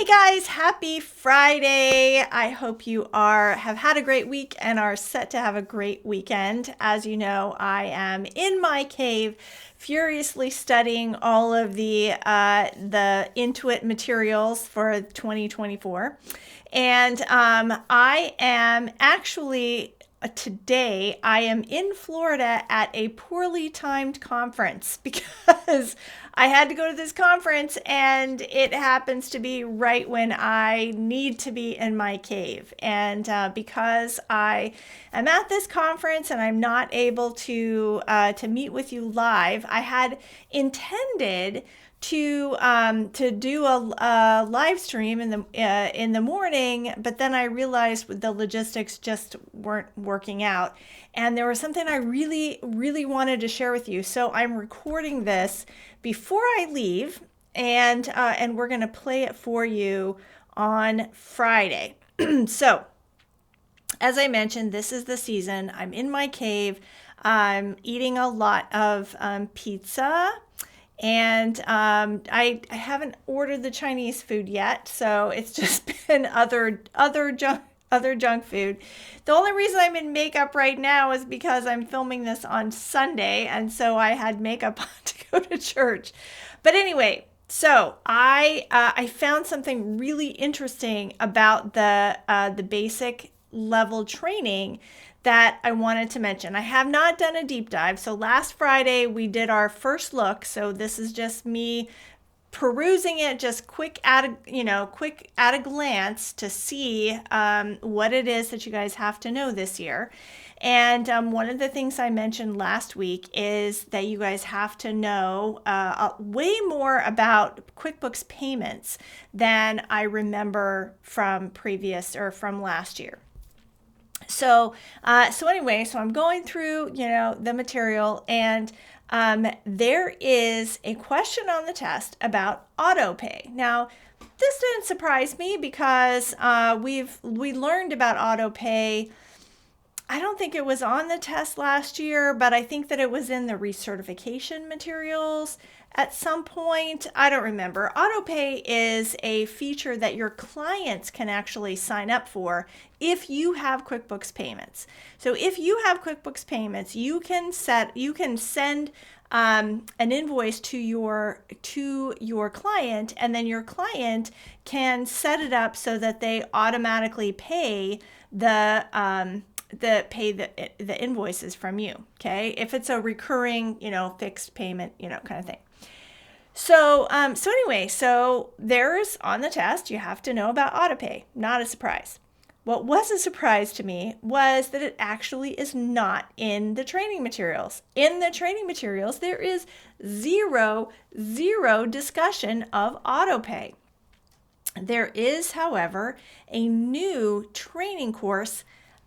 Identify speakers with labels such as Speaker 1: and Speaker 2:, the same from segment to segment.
Speaker 1: Hey guys, happy Friday. I hope you have had a great week and are set to have a great weekend. As you know, I am in my cave furiously studying all of the Intuit materials for 2024. And I am actually today I am in Florida at a poorly timed conference because I had to go to this conference and it happens to be right when I need to be in my cave. And because I am at this conference and I'm not able to meet with you live, I had intended to do a live stream in the morning, but then I realized the logistics just weren't working out, and there was something I really wanted to share with you. So I'm recording this before I leave, and we're gonna play it for you on Friday. So, as I mentioned, this is the season. I'm in my cave. I'm eating a lot of pizza. And I haven't ordered the Chinese food yet, so it's just been other junk food. The only reason I'm in makeup right now is because I'm filming this on Sunday, and so I had makeup on to go to church. But anyway, so I found something really interesting about the basic level training that I wanted to mention. I have not done a deep dive. So last Friday we did our first look. So this is just me perusing it, just quick at a glance to see what it is that you guys have to know this year. And one of the things I mentioned last week is that you guys have to know way more about QuickBooks payments than I remember from last year. So anyway, so I'm going through, the material, and there is a question on the test about auto pay. Now, this didn't surprise me because we learned about auto pay. I don't think it was on the test last year, but I think that it was in the recertification materials at some point. I don't remember. AutoPay is a feature that your clients can actually sign up for if you have QuickBooks payments. So if you have QuickBooks payments, you can send an invoice to your client, and then your client can set it up so that they automatically pay the invoices from you. Okay, if it's a recurring, fixed payment, kind of thing. So anyway, there's on the test, you have to know about AutoPay. Not a surprise. What was a surprise to me was that it actually is not in the training materials. In the training materials, there is zero discussion of AutoPay. There is, however, a new training course.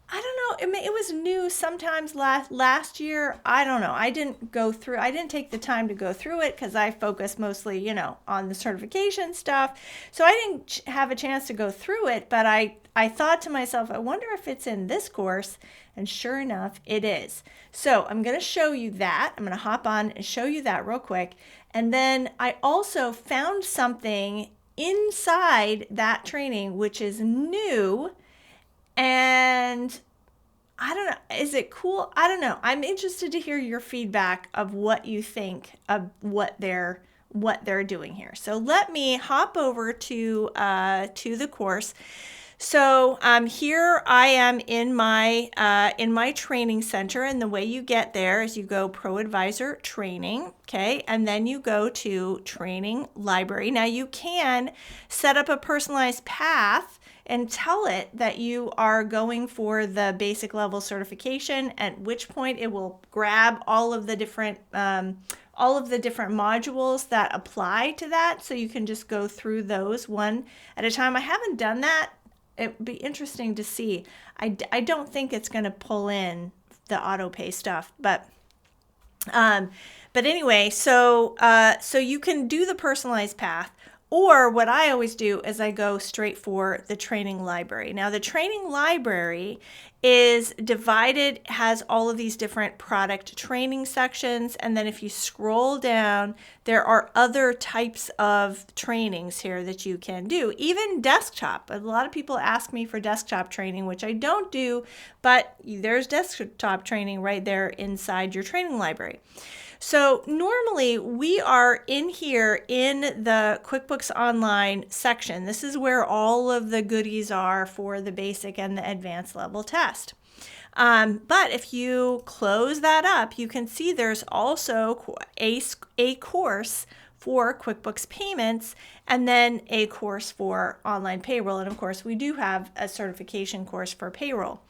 Speaker 1: I don't know, it was new sometimes last year. I don't know. I didn't take the time to go through it because I focused mostly, on the certification stuff. So I didn't have a chance to go through it, but I thought to myself, I wonder if it's in this course. And sure enough, it is. So I'm going to show you that. I'm going to hop on and show you that real quick. And then I also found something inside that training, which is new. And I don't know, is it cool? I don't know. I'm interested to hear your feedback of what you think of what they're doing here. So let me hop over to the course. So here I am in my training center, and the way you get there is you go ProAdvisor training, okay, and then you go to training library. Now you can set up a personalized path and tell it that you are going for the basic level certification, at which point it will grab all of the different modules that apply to that, so you can just go through those one at a time. I haven't done that. It'd be interesting to see. I don't think it's going to pull in the auto pay stuff, but anyway, so you can do the personalized path, Or what I always do is I go straight for the training library. Now, the training library is divided, has all of these different product training sections. And then if you scroll down, there are other types of trainings here that you can do, even desktop. A lot of people ask me for desktop training, which I don't do, but there's desktop training right there inside your training library. So normally we are in here in the QuickBooks Online section. This is where all of the goodies are for the basic and the advanced level test. But if you close that up, you can see there's also a course for QuickBooks Payments and then a course for online payroll. And of course, we do have a certification course for payroll.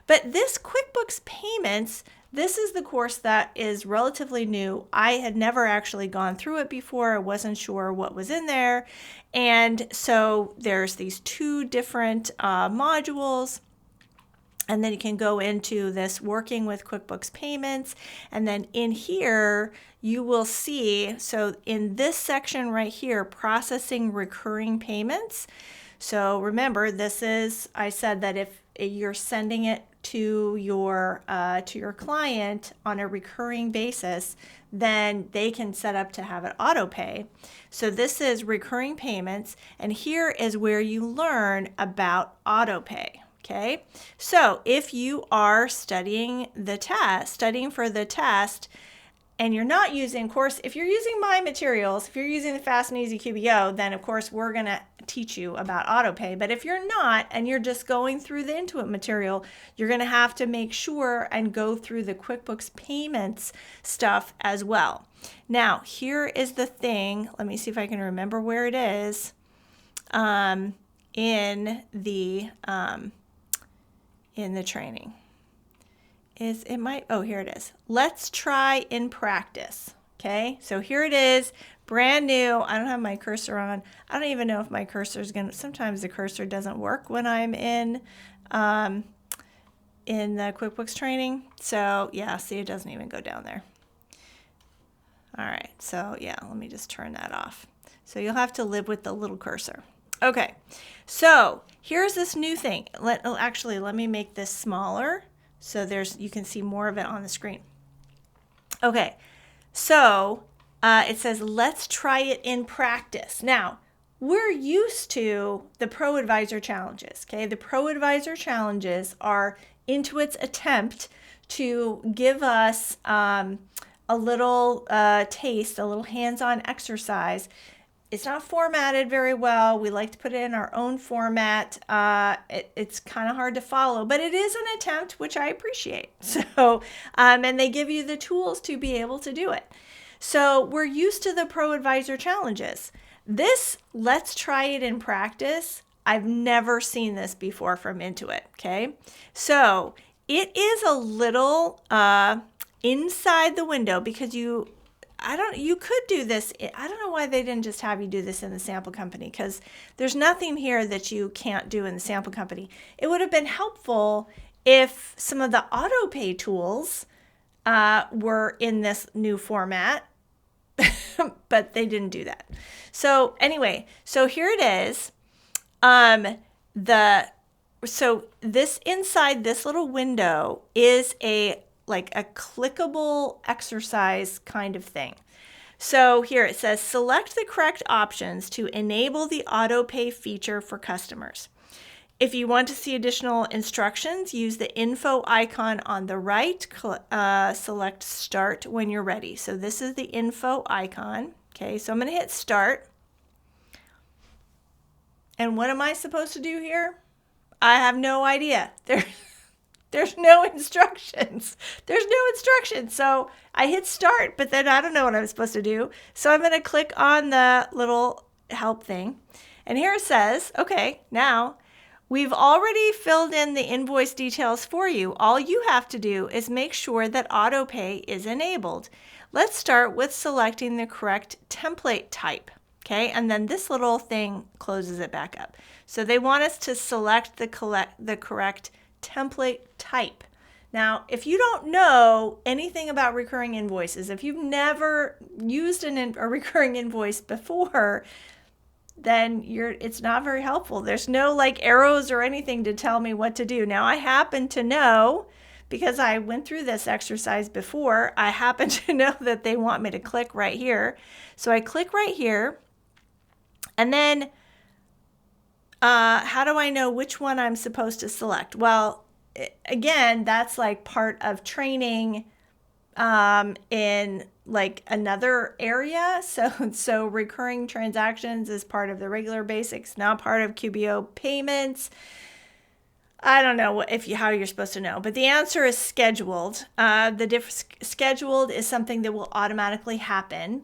Speaker 1: But this QuickBooks Payments, this is the course that is relatively new. I had never actually gone through it before. I wasn't sure what was in there. And so there's these two different modules. And then you can go into this working with QuickBooks Payments. And then in here, you will see, so in this section right here, processing recurring payments. So remember, this is, I said that if you're sending it to your client on a recurring basis, then they can set up to have it auto pay. So this is recurring payments, and here is where you learn about auto pay. Okay, so if you are studying for the test, and you're not using, of course, if you're using my materials, if you're using the Fast and Easy QBO, then of course we're going to teach you about autopay. But if you're not, and you're just going through the Intuit material, you're going to have to make sure and go through the QuickBooks Payments stuff as well. Now, here is the thing. Let me see if I can remember where it is in the training. Here it is. Let's try in practice. Okay, so here it is, brand new. I don't have my cursor on. I don't even know if my cursor is going to, sometimes the cursor doesn't work when I'm in the QuickBooks training. So yeah, see, it doesn't even go down there. All right, so yeah, let me just turn that off. So you'll have to live with the little cursor. Okay, so here's this new thing. Let me make this smaller so you can see more of it on the screen. Okay, so it says, let's try it in practice. Now, we're used to the ProAdvisor challenges, okay? The ProAdvisor challenges are Intuit's attempt to give us a little taste, a little hands-on exercise. It's not formatted very well. We like to put it in our own format. It's kind of hard to follow, but it is an attempt, which I appreciate. So, and they give you the tools to be able to do it. So we're used to the ProAdvisor challenges. This, let's try it in practice. I've never seen this before from Intuit, okay? So it is a little inside the window because you could do this. I don't know why they didn't just have you do this in the sample company, because there's nothing here that you can't do in the sample company. It would have been helpful if some of the auto pay tools were in this new format, but they didn't do that. So anyway, so here it is. So this inside this little window is like a clickable exercise kind of thing. So here it says, select the correct options to enable the auto pay feature for customers. If you want to see additional instructions, use the info icon on the right. Select start when you're ready. So this is the info icon. Okay, so I'm going to hit start. And what am I supposed to do here? I have no idea. There's no instructions. There's no instructions. So I hit start, but then I don't know what I'm supposed to do. So I'm going to click on the little help thing. And here it says, okay, now we've already filled in the invoice details for you. All you have to do is make sure that auto pay is enabled. Let's start with selecting the correct template type. Okay, and then this little thing closes it back up. So they want us to select the correct template type. Now, if you don't know anything about recurring invoices, if you've never used a recurring invoice before, then it's not very helpful. There's no like arrows or anything to tell me what to do. Now I happen to know, because I went through this exercise before, I happen to know that they want me to click right here. So I click right here, and then how do I know which one I'm supposed to select? Well, again, that's like part of training in like another area. So recurring transactions is part of the regular basics, not part of QBO payments. I don't know how you're supposed to know, but the answer is scheduled. Scheduled is something that will automatically happen.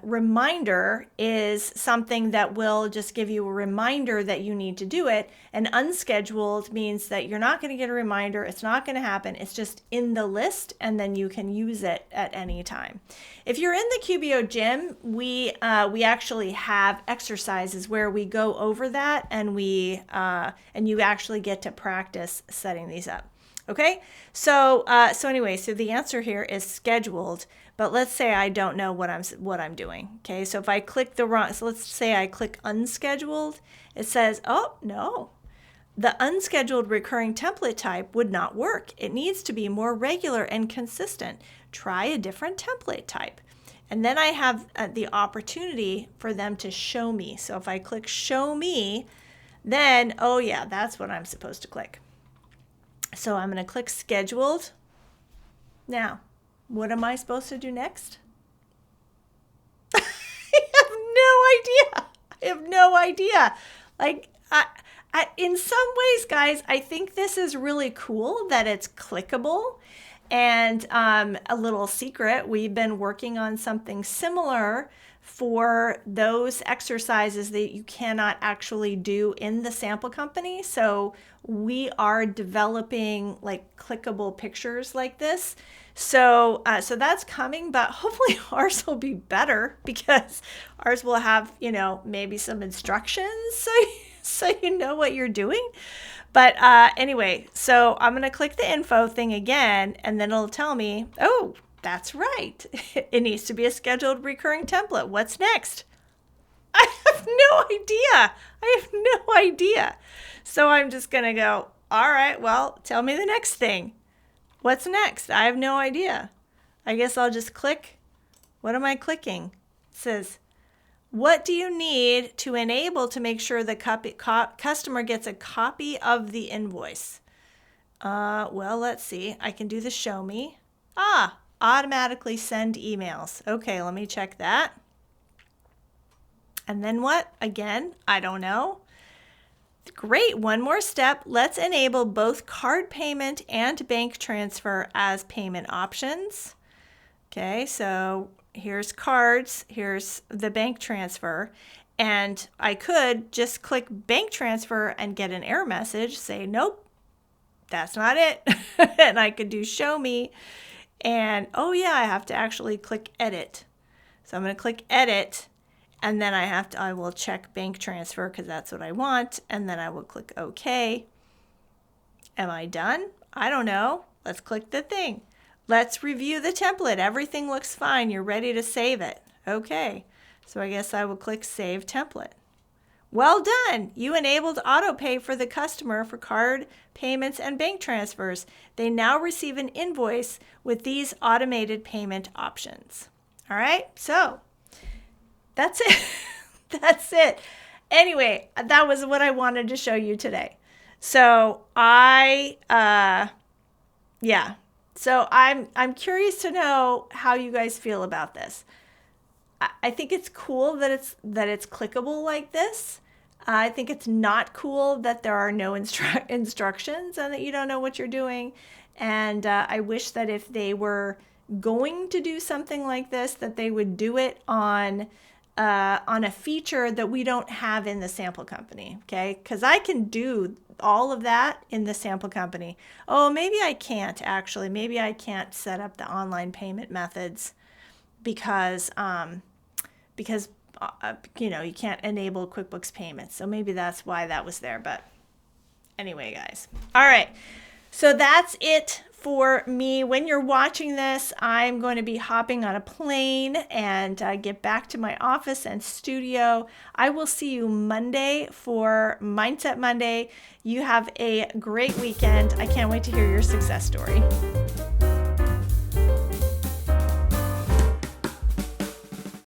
Speaker 1: Reminder is something that will just give you a reminder that you need to do it. And unscheduled means that you're not going to get a reminder. It's not going to happen. It's just in the list, and then you can use it at any time. If you're in the QBO gym, we actually have exercises where we go over that, and you actually get to practice setting these up. Okay, so anyway, so the answer here is scheduled. But let's say I don't know what I'm doing. Okay, so if I click so let's say I click unscheduled, it says, oh no, the unscheduled recurring template type would not work. It needs to be more regular and consistent. Try a different template type. And then I have the opportunity for them to show me. So if I click show me, then, oh yeah, that's what I'm supposed to click. So I'm going to click scheduled. Now, what am I supposed to do next? I have no idea. Like, in some ways, guys, I think this is really cool that it's clickable. And a little secret, we've been working on something similar for those exercises that you cannot actually do in the sample company. So we are developing like clickable pictures like this. So that's coming, but hopefully ours will be better, because ours will have, maybe some instructions so you know what you're doing. But anyway, so I'm going to click the info thing again, and then it'll tell me, oh, that's right. It needs to be a scheduled recurring template. What's next? I have no idea. So I'm just going to go, all right, well, tell me the next thing. What's next? I have no idea. I guess I'll just click. What am I clicking? It says, what do you need to enable to make sure the customer gets a copy of the invoice? Well, let's see. I can do the show me. Automatically send emails. Okay, let me check that. And then what? Again, I don't know. Great, one more step. Let's enable both card payment and bank transfer as payment options. Okay, so here's cards, here's the bank transfer, and I could just click bank transfer and get an error message, say, nope, that's not it. And I could do show me, and oh yeah, I have to actually click edit. So I'm going to click edit, and then I will check bank transfer because that's what I want, and then I will click OK. Am I done? I don't know. Let's click the thing. Let's review the template. Everything looks fine. You're ready to save it. Okay. So I guess I will click Save Template. Well done. You enabled autopay for the customer for card payments and bank transfers. They now receive an invoice with these automated payment options. All right. So that's it. That's it. Anyway, that was what I wanted to show you today. So So I'm curious to know how you guys feel about this. I think it's cool that it's clickable like this. I think it's not cool that there are no instructions and that you don't know what you're doing. And I wish that if they were going to do something like this, that they would do it on a feature that we don't have in the sample company. Okay, because I can do all of that in the sample company. Oh, maybe I can't actually. Maybe I can't set up the online payment methods because you can't enable QuickBooks payments. So maybe that's why that was there. But anyway, guys. All right. So that's it For me, when you're watching this, I'm going to be hopping on a plane and get back to my office and studio. I will see you Monday for Mindset Monday. You have a great weekend. I can't wait to hear your success story.